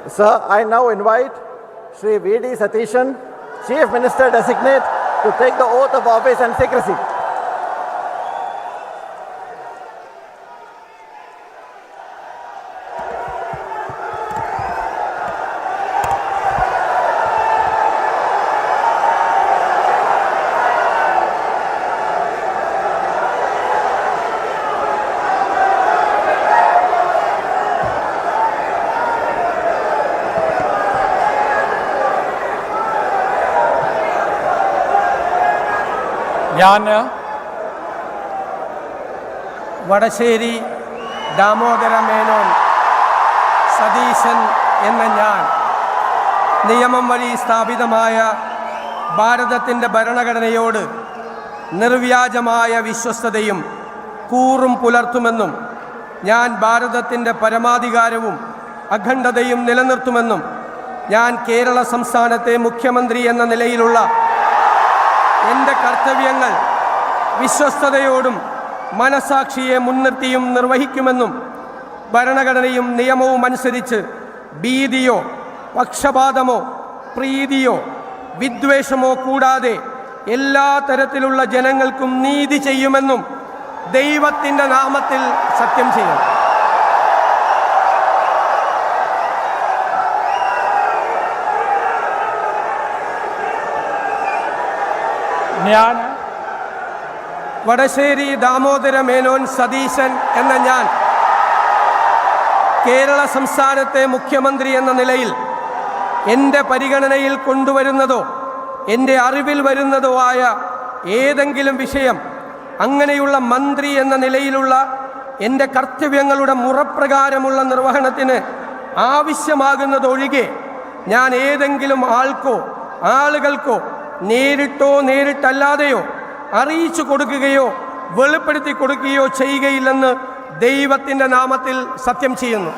Sir, I now invite Shri V.D. Satishan, Chief Minister Designate, to take the oath of office and secrecy. ഞാൻ വടശ്ശേരി ദാമോദര മേനോൻ സതീശൻ എന്ന ഞാൻ നിയമം വഴി സ്ഥാപിതമായ ഭാരതത്തിൻ്റെ ഭരണഘടനയോട് നിർവ്യാജമായ വിശ്വസ്തതയും കൂറും പുലർത്തുമെന്നും ഞാൻ ഭാരതത്തിൻ്റെ പരമാധികാരവും അഖണ്ഡതയും നിലനിർത്തുമെന്നും ഞാൻ കേരള സംസ്ഥാനത്തെ മുഖ്യമന്ത്രി എന്ന നിലയിലുള്ള എൻ്റെ കർത്തവ്യങ്ങൾ വിശ്വസ്തയോടും മനസാക്ഷിയെ മുൻനിർത്തിയും നിർവഹിക്കുമെന്നും ഭരണഘടനയും നിയമവും അനുസരിച്ച് ഭീതിയോ പക്ഷപാതമോ പ്രീതിയോ വിദ്വേഷമോ കൂടാതെ എല്ലാ തരത്തിലുള്ള ജനങ്ങൾക്കും നീതി ചെയ്യുമെന്നും ദൈവത്തിൻ്റെ നാമത്തിൽ സത്യം ചെയ്യും. ഞാൻ വടശ്ശേരി ദാമോദര മേനോൻ സതീശൻ എന്ന ഞാൻ കേരള സംസ്ഥാനത്തെ മുഖ്യമന്ത്രി എന്ന നിലയിൽ എൻ്റെ പരിഗണനയിൽ കൊണ്ടുവരുന്നതോ എൻ്റെ അറിവിൽ വരുന്നതോ ആയ ഏതെങ്കിലും വിഷയം അങ്ങനെയുള്ള മന്ത്രി എന്ന നിലയിലുള്ള എൻ്റെ കർത്തവ്യങ്ങളുടെ മുറപ്രകാരമുള്ള നിർവഹണത്തിന് ആവശ്യമാകുന്നതൊഴികെ ഞാൻ ഏതെങ്കിലും ആൾക്കോ ആളുകൾക്കോ നേരിട്ടോ നേരിട്ടല്ലാതെയോ അറിയിച്ചു കൊടുക്കുകയോ വെളിപ്പെടുത്തി കൊടുക്കുകയോ ചെയ്യുകയില്ലെന്ന് ദൈവത്തിൻ്റെ നാമത്തിൽ സത്യം ചെയ്യുന്നു.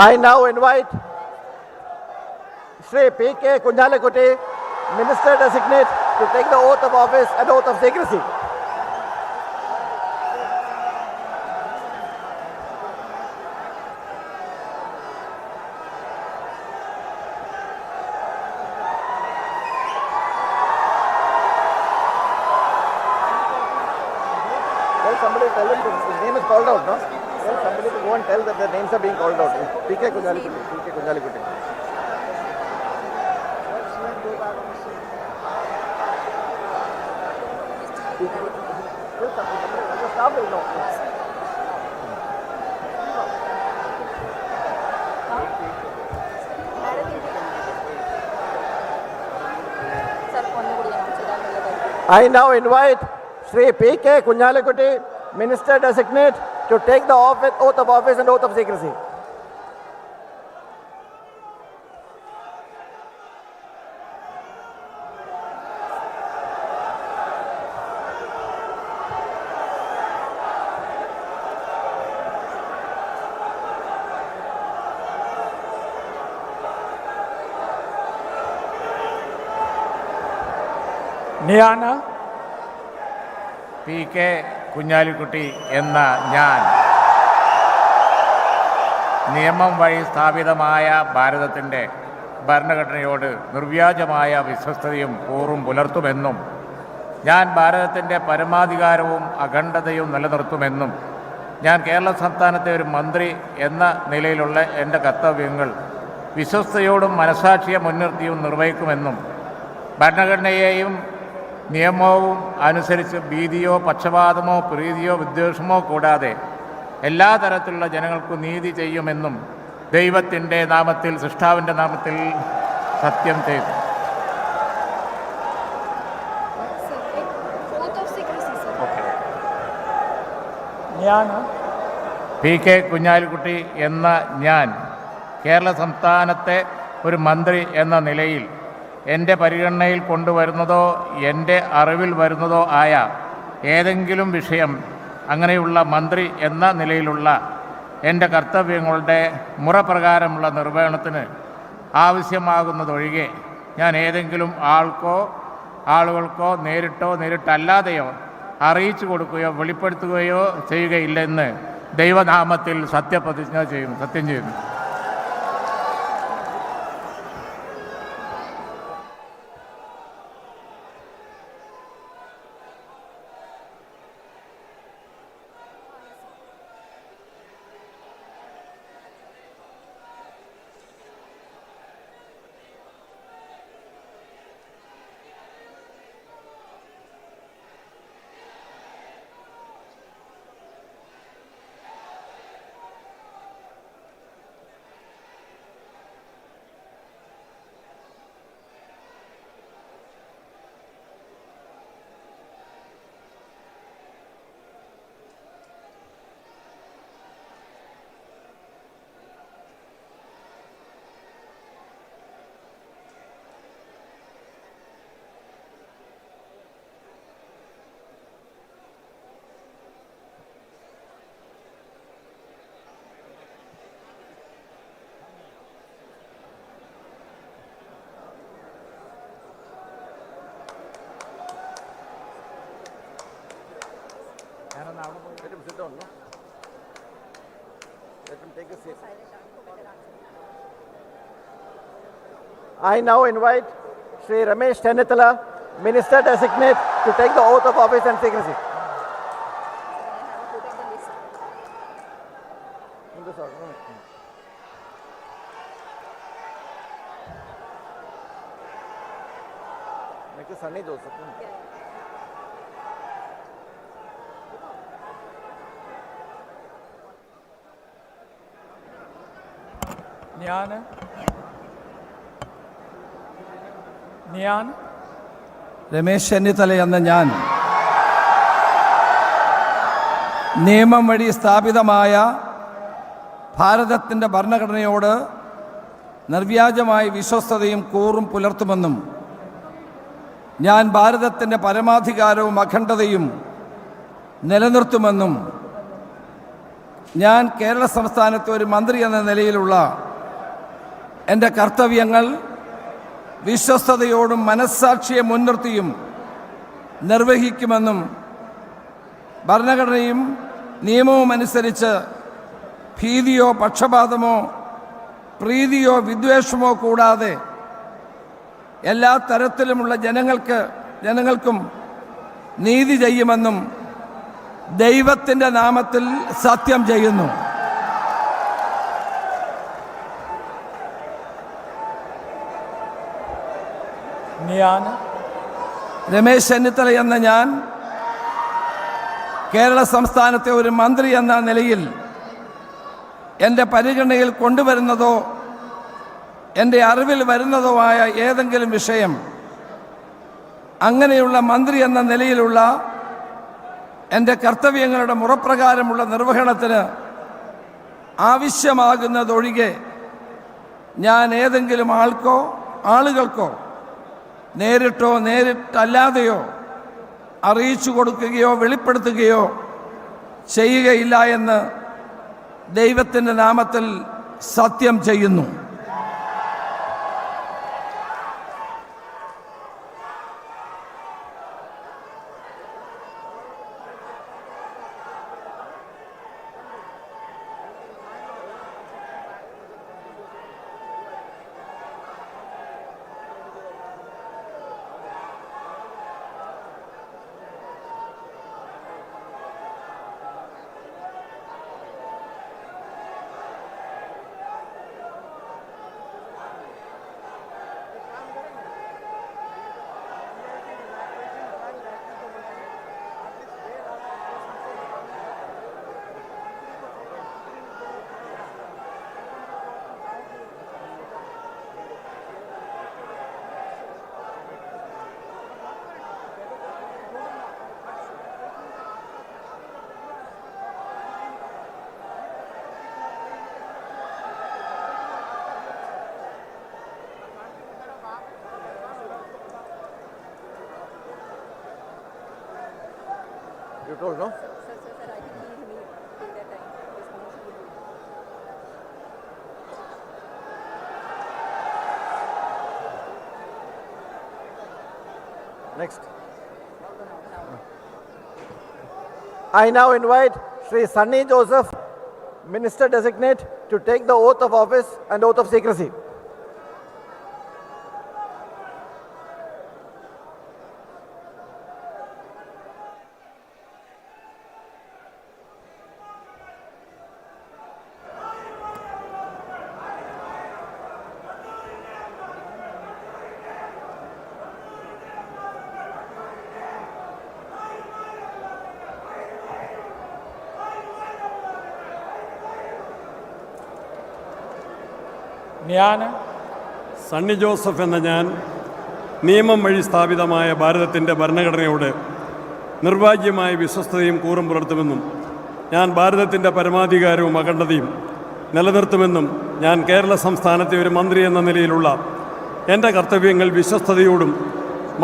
I now invite Shri P.K. Kunjalakutti, Minister Designate, to take the oath of office and oath of secrecy. Tell somebody, tell him his name is called out, no? Tell somebody to go and tell that their names are being called out. P.K. Kunjalakutti, P.K. Kunjalakutti. The staff will know. I now invite Shri P.K. Kunjalakutti, Minister Designate, to take the oath of office and oath of secrecy. ഞാൻ P K Kunhalikutty എന്ന ഞാൻ നിയമം വഴി സ്ഥാപിതമായ ഭാരതത്തിൻ്റെ ഭരണഘടനയോട് നിർവ്യാജമായ വിശ്വസ്തതയും കൂറും പുലർത്തുമെന്നും ഞാൻ ഭാരതത്തിൻ്റെ പരമാധികാരവും അഖണ്ഡതയും നിലനിർത്തുമെന്നും ഞാൻ കേരള സംസ്ഥാനത്തെ ഒരു മന്ത്രി എന്ന നിലയിലുള്ള എൻ്റെ കർത്തവ്യങ്ങൾ വിശ്വസ്തയോടും മനസാക്ഷിയെ മുൻനിർത്തിയും നിർവഹിക്കുമെന്നും ഭരണഘടനയെയും നിയമവും അനുസരിച്ച് ഭീതിയോ പക്ഷപാതമോ പ്രീതിയോ വിദ്വേഷമോ കൂടാതെ എല്ലാ തരത്തിലുള്ള ജനങ്ങൾക്കും നീതി ചെയ്യുമെന്നും ദൈവത്തിൻ്റെ നാമത്തിൽ സൃഷ്ടാവിൻ്റെ നാമത്തിൽ സത്യം ചെയ്തു. ഞാൻ പി കെ കുഞ്ഞാലിക്കുട്ടി എന്ന ഞാൻ കേരള സംസ്ഥാനത്തെ ഒരു മന്ത്രി എന്ന നിലയിൽ എൻ്റെ പരിഗണനയിൽ കൊണ്ടുവരുന്നതോ എൻ്റെ അറിവിൽ വരുന്നതോ ആയ ഏതെങ്കിലും വിഷയം അങ്ങനെയുള്ള മന്ത്രി എന്ന നിലയിലുള്ള എൻ്റെ കർത്തവ്യങ്ങളുടെ മുറപ്രകാരമുള്ള നിർവഹണത്തിന് ആവശ്യമാകുന്നതൊഴികെ ഞാൻ ഏതെങ്കിലും ആളുകൾക്കോ നേരിട്ടോ നേരിട്ടല്ലാതെയോ അറിയിച്ചു കൊടുക്കുകയോ വെളിപ്പെടുത്തുകയോ ചെയ്യുകയില്ലെന്ന് ദൈവനാമത്തിൽ സത്യം ചെയ്യുന്നു. Let him sit down, no? Let him take a seat. I now invite Sri Ramesh Chennithala, Minister Designate, to take the oath of office and secrecy. Make a sunny dose. ഞാൻ രമേശ് ചെന്നിത്തല എന്ന ഞാൻ നിയമം വഴി സ്ഥാപിതമായ ഭാരതത്തിൻ്റെ ഭരണഘടനയോട് നിർവ്യാജമായ വിശ്വസ്തതയും കൂറും പുലർത്തുമെന്നും ഞാൻ ഭാരതത്തിൻ്റെ പരമാധികാരവും അഖണ്ഡതയും നിലനിർത്തുമെന്നും ഞാൻ കേരള സംസ്ഥാനത്തെ ഒരു മന്ത്രി എന്ന നിലയിലുള്ള എൻ്റെ കർത്തവ്യങ്ങൾ വിശ്വസ്തയോടും മനസ്സാക്ഷിയെ മുൻനിർത്തിയും നിർവഹിക്കുമെന്നും ഭരണഘടനയും നിയമവും അനുസരിച്ച് ഭീതിയോ പക്ഷപാതമോ പ്രീതിയോ വിദ്വേഷമോ കൂടാതെ എല്ലാ തരത്തിലുമുള്ള ജനങ്ങൾക്കും നീതി ചെയ്യുമെന്നും ദൈവത്തിൻ്റെ നാമത്തിൽ സത്യം ചെയ്യുന്നു. ഞാൻ രമേശ് ചെന്നിത്തല എന്ന ഞാൻ കേരള സംസ്ഥാനത്തെ ഒരു മന്ത്രി എന്ന നിലയിൽ എൻ്റെ പരിഗണനയിൽ കൊണ്ടുവരുന്നതോ എൻ്റെ അറിവിൽ വരുന്നതോ ആയ ഏതെങ്കിലും വിഷയം അങ്ങനെയുള്ള മന്ത്രി എന്ന നിലയിലുള്ള എൻ്റെ കർത്തവ്യങ്ങളുടെ മുറപ്രകാരമുള്ള നിർവഹണത്തിന് ആവശ്യമാകുന്നതൊഴികെ ഞാൻ ഏതെങ്കിലും ആളുകൾക്കോ നേരിട്ടോ നേരിട്ടല്ലാതെയോ അറിയിച്ചു കൊടുക്കുകയോ വെളിപ്പെടുത്തുകയോ ചെയ്യുകയില്ല എന്ന് ദൈവത്തിൻ്റെ നാമത്തിൽ സത്യം ചെയ്യുന്നു. You told, no? Next. I now invite Sri Sunny Joseph, Minister Designate, to take the oath of office and oath of secrecy. ഞാൻ സണ്ണി ജോസഫ് എന്ന ഞാൻ നിയമം വഴി സ്ഥാപിതമായ ഭാരതത്തിൻ്റെ ഭരണഘടനയോട് നിർവാജ്യമായ വിശ്വസ്തതയും കൂറും പുലർത്തുമെന്നും ഞാൻ ഭാരതത്തിൻ്റെ പരമാധികാരവും അഖണ്ഡതയും നിലനിർത്തുമെന്നും ഞാൻ കേരള സംസ്ഥാനത്തെ ഒരു മന്ത്രി എന്ന നിലയിലുള്ള എൻ്റെ കർത്തവ്യങ്ങൾ വിശ്വസ്തയോടും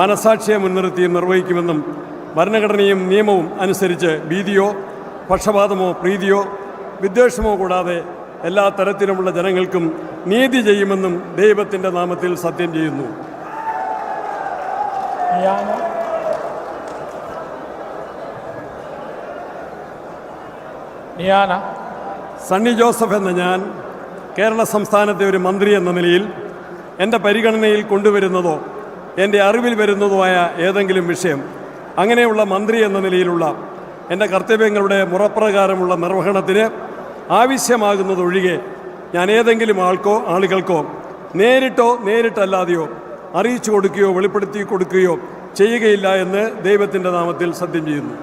മനസാക്ഷിയെ മുൻനിർത്തിയും നിർവഹിക്കുമെന്നും ഭരണഘടനയും നിയമവും അനുസരിച്ച് ഭീതിയോ പക്ഷപാതമോ പ്രീതിയോ വിദ്വേഷമോ കൂടാതെ എല്ലാ തരത്തിലുമുള്ള ജനങ്ങൾക്കും നീതി ചെയ്യുമെന്നും ദൈവത്തിൻ്റെ നാമത്തിൽ സത്യം ചെയ്യുന്നു. ഞാൻ സണ്ണി ജോസഫ് എന്ന ഞാൻ കേരള സംസ്ഥാനത്തെ ഒരു മന്ത്രി എന്ന നിലയിൽ എൻ്റെ പരിഗണനയിൽ കൊണ്ടുവരുന്നതോ എൻ്റെ അറിവിൽ വരുന്നതോ ആയ ഏതെങ്കിലും വിഷയം അങ്ങനെയുള്ള മന്ത്രി എന്ന നിലയിലുള്ള എൻ്റെ കർത്തവ്യങ്ങളുടെ മുറപ്രകാരമുള്ള നിർവഹണത്തിന് ആവശ്യമാകുന്നതൊഴികെ ഞാൻ ഏതെങ്കിലും ആളുകൾക്കോ നേരിട്ടോ നേരിട്ടല്ലാതെയോ അറിയിച്ചു കൊടുക്കുകയോ വെളിപ്പെടുത്തി കൊടുക്കുകയോ ചെയ്യുകയില്ല എന്ന് ദൈവത്തിൻ്റെ നാമത്തിൽ സത്യം ചെയ്യുന്നു.